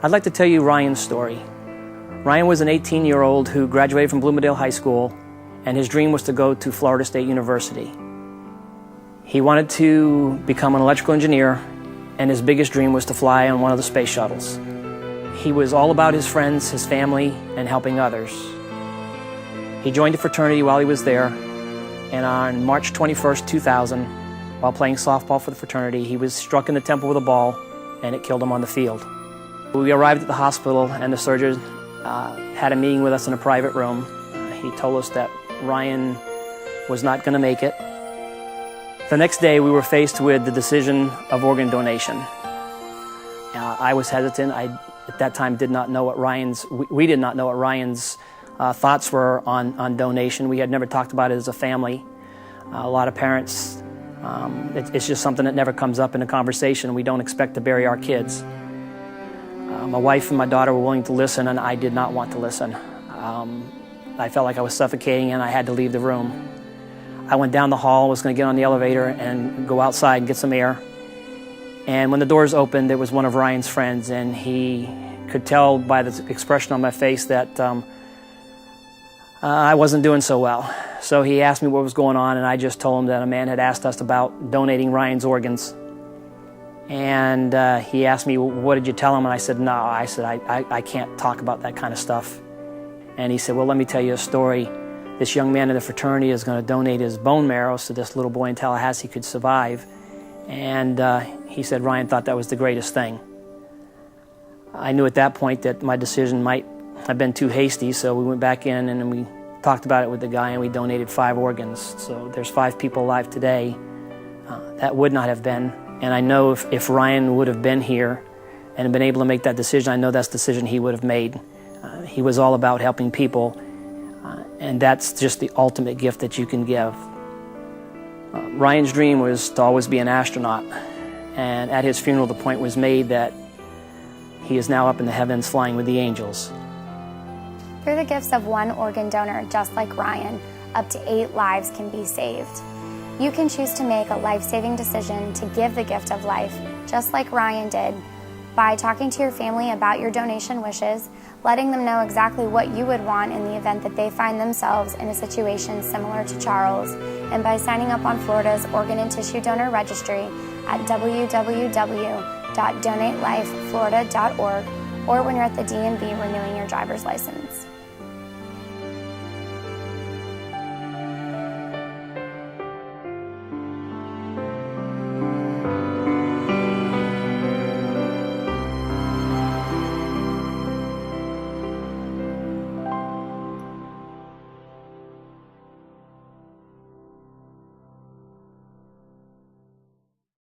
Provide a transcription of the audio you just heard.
I'd like to tell you Ryan's story. Ryan was an 18-year-old who graduated from Bloomingdale High School, and his dream was to go to Florida State University. He wanted to become an electrical engineer, and his biggest dream was to fly on one of the space shuttles. He was all about his friends, his family, and helping others. He joined a fraternity while he was there, and on March 21st, 2000, while playing softball for the fraternity, he was struck in the temple with a ball, and it killed him on the field. We arrived at the hospital, and the surgeon had a meeting with us in a private room. He told us that Ryan was not going to make it. The next day, we were faced with the decision of organ donation. I was hesitant. At that time, did not know what we did not know what Ryan's thoughts were on donation. We had never talked about it as a family. A lot of parents, it's just something that never comes up in a conversation. We don't expect to bury our kids. My wife and my daughter were willing to listen, and I did not want to listen. I felt like I was suffocating, and I had to leave the room. I went down the hall, was going to get on the elevator and go outside and get some air. And when the doors opened, it was one of Ryan's friends, and he could tell by the expression on my face that I wasn't doing so well. So he asked me what was going on, and I just told him that a man had asked us about donating Ryan's organs. And he asked me, what did you tell him? And I said, no. I said, I can't talk about that kind of stuff. And he said, well, let me tell you a story. This young man in the fraternity is going to donate his bone marrow so this little boy in Tallahassee could survive. And he said Ryan thought that was the greatest thing. I knew at that point that my decision might have been too hasty, so we went back in and we talked about it with the guy, and we donated 5 organs. So there's 5 people alive today. That would not have been. And I know if Ryan would have been here and been able to make that decision, I know that's the decision he would have made. He was all about helping people, and that's just the ultimate gift that you can give. Ryan's dream was to always be an astronaut, and at his funeral the point was made that he is now up in the heavens flying with the angels. Through the gifts of one organ donor just like Ryan, up to 8 lives can be saved. You can choose to make a life-saving decision to give the gift of life, just like Ryan did, by talking to your family about your donation wishes, letting them know exactly what you would want in the event that they find themselves in a situation similar to Charles, and by signing up on Florida's Organ and Tissue Donor Registry at www.donatelifeflorida.org, or when you're at the DMV renewing your driver's license.